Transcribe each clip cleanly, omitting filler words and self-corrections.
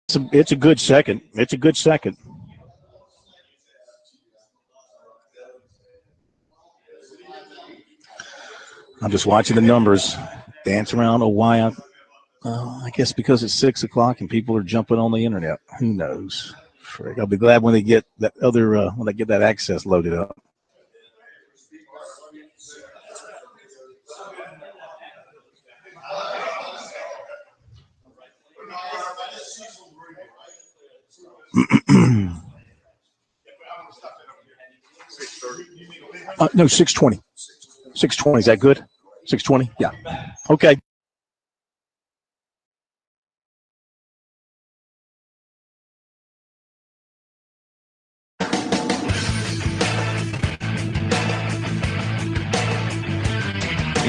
It's a good second. It's a good second. I'm just watching the numbers dance around. I don't know why. I guess because it's 6 o'clock and people are jumping on the internet. Who knows? Frig. I'll be glad when they get that when they get that access loaded up. No, 6:20. 6:20. Is that good? 6:20? Yeah. Okay.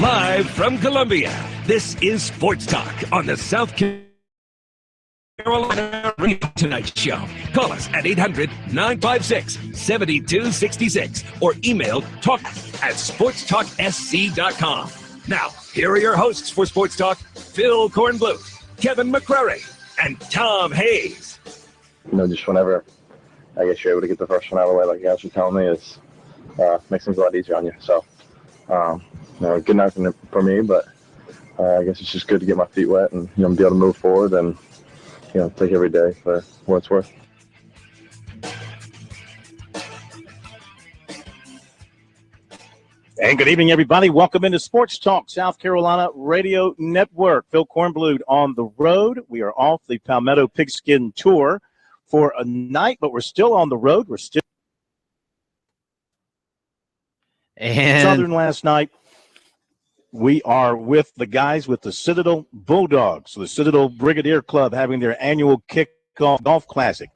Live from Columbia, this is Sports Talk on the South Carolina Radio Tonight Show. Call us at 800-956-7266 or email talk@sportstalksc.com. Now, here are your hosts for Sports Talk, Phil Kornbluth, Kevin McCrary, and Tom Hayes. Just whenever I guess you're able to get the first one out of the way, like you guys were telling me, it's makes things a lot easier on you. So, good night for me, but I guess it's just good to get my feet wet and be able to move forward and take every day for what it's worth. And good evening, everybody. Welcome into Sports Talk South Carolina Radio Network. Phil Kornbluth on the road. We are off the Palmetto Pigskin Tour for a night, but we're still on the road. We're still Southern last night. We are with the guys with the Citadel Bulldogs, the Citadel Brigadier Club, having their annual kickoff golf classic.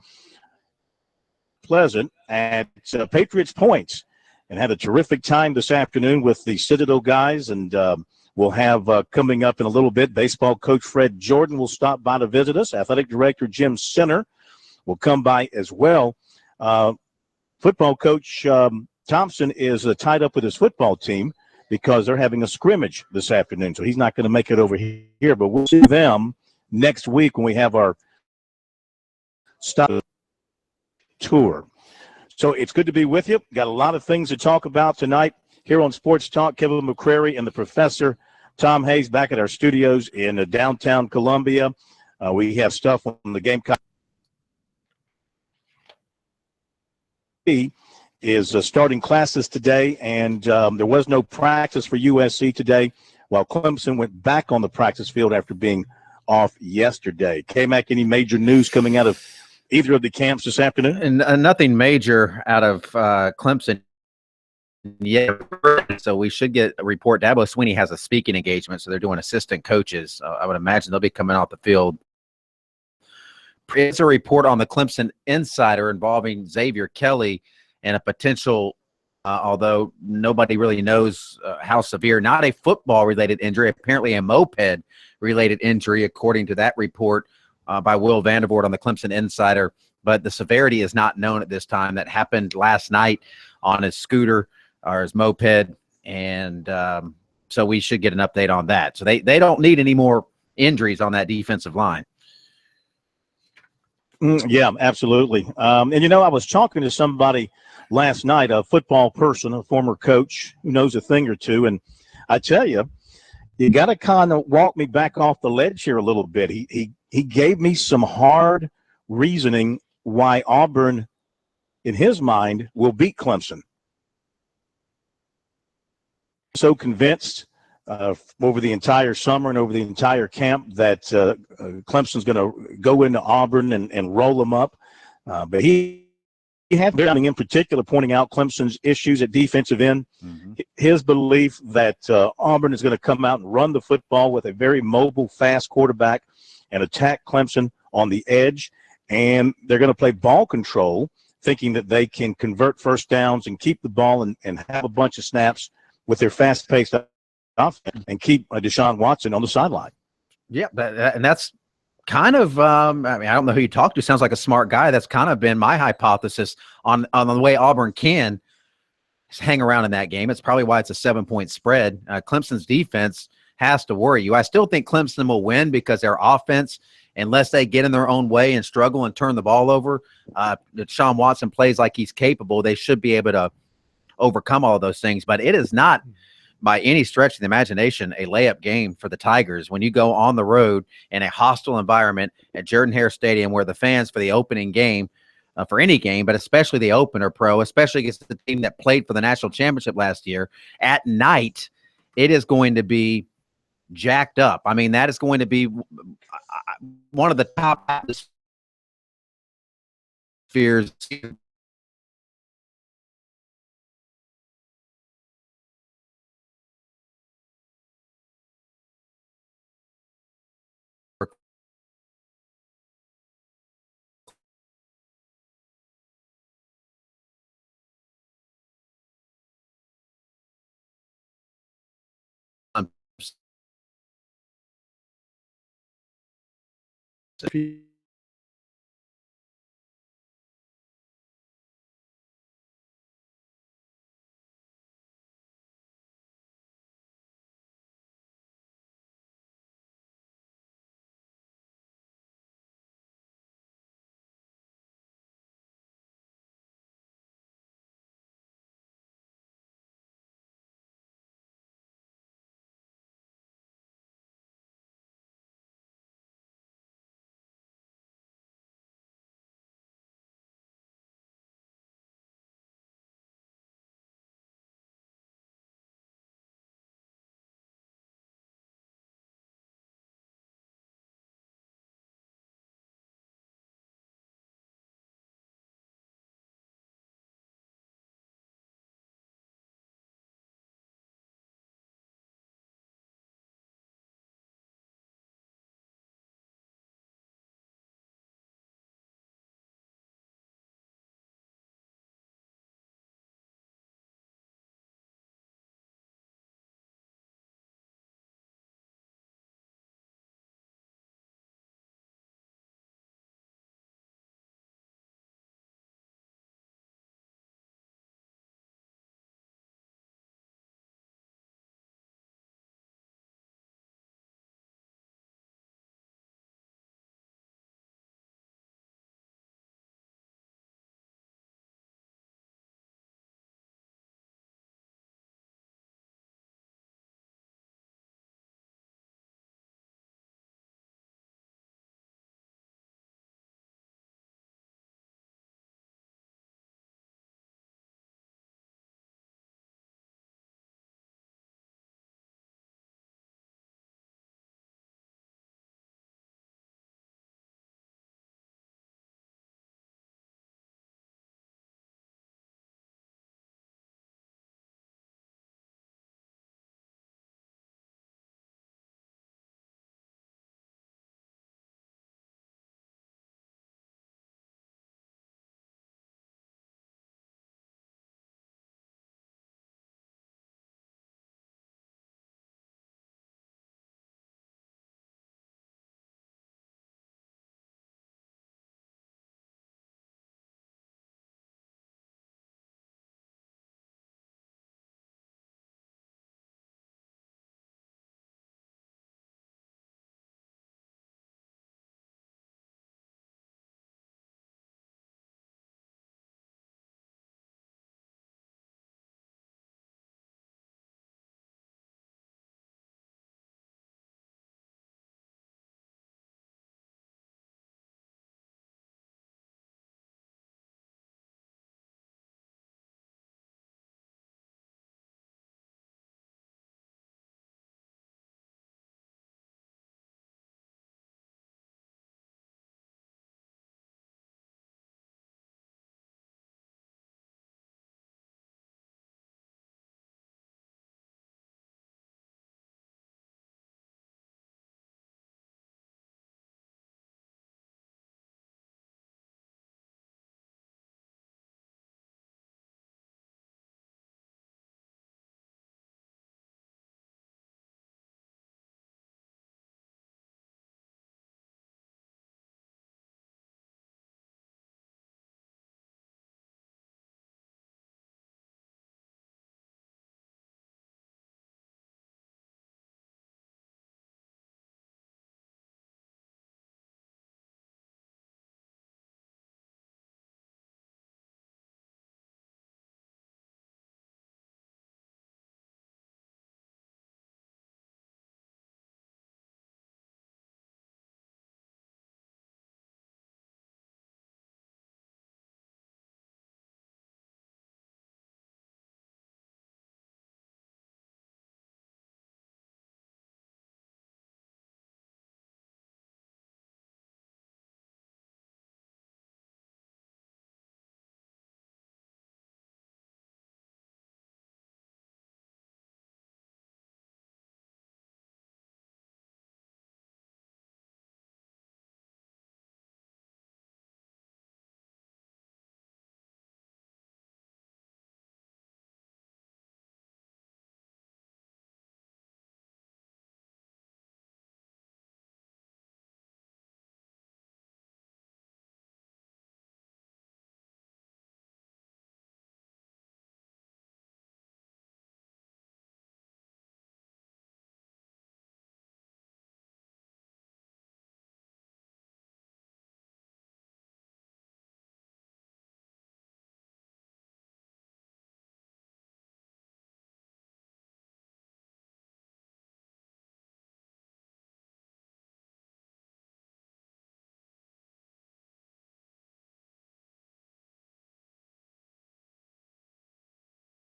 Pleasant at Patriots Points, and had a terrific time this afternoon with the Citadel guys. And we'll have coming up in a little bit, baseball coach Fred Jordan will stop by to visit us. Athletic director Jim Sinner will come by as well. Football coach Thompson is tied up with his football team because they're having a scrimmage this afternoon. So he's not going to make it over here, but we'll see them next week when we have our stop tour. So it's good to be with you. Got a lot of things to talk about tonight here on Sports Talk. Kevin McCrary and the professor, Tom Hayes, back at our studios in downtown Columbia. We have stuff on the Gamecock. Is starting classes today, and there was no practice for USC today, while Clemson went back on the practice field after being off yesterday. K-Mac, any major news coming out of either of the camps this afternoon? And nothing major out of Clemson yet, so we should get a report. Dabo Swinney has a speaking engagement, so they're doing assistant coaches. I would imagine they'll be coming off the field. It's a report on the Clemson Insider involving Xavier Kelly and a potential, although nobody really knows how severe, not a football-related injury, apparently a moped-related injury, according to that report by Will Vandervoort on the Clemson Insider. But the severity is not known at this time. That happened last night on his scooter or his moped, and so we should get an update on that. So they don't need any more injuries on that defensive line. Yeah, absolutely. And, I was talking to somebody last night, a football person, a former coach who knows a thing or two, and I tell you, you got to kind of walk me back off the ledge here a little bit. He gave me some hard reasoning why Auburn, in his mind, will beat Clemson. So convinced over the entire summer and over the entire camp that Clemson's going to go into Auburn and roll them up. But he had in particular pointing out Clemson's issues at defensive end. Mm-hmm. His belief that Auburn is going to come out and run the football with a very mobile, fast quarterback and attack Clemson on the edge. And they're going to play ball control, thinking that they can convert first downs and keep the ball and have a bunch of snaps with their fast-paced offense and keep Deshaun Watson on the sideline. Yeah, and that's kind of I don't know who you talk to. Sounds like a smart guy. That's kind of been my hypothesis on the way Auburn can hang around in that game. It's probably why it's a 7-point spread. Clemson's defense has to worry you. I still think Clemson will win because their offense unless they get in their own way and struggle and turn the ball over, Deshaun Watson plays like he's capable, they should be able to overcome all of those things. But it is not by any stretch of the imagination a layup game for the Tigers when you go on the road in a hostile environment at Jordan-Hare Stadium, where the fans for the opening game, for any game, but especially the opener, especially against the team that played for the national championship last year, at night, it is going to be jacked up. I mean, that is going to be one of the top atmospheres If you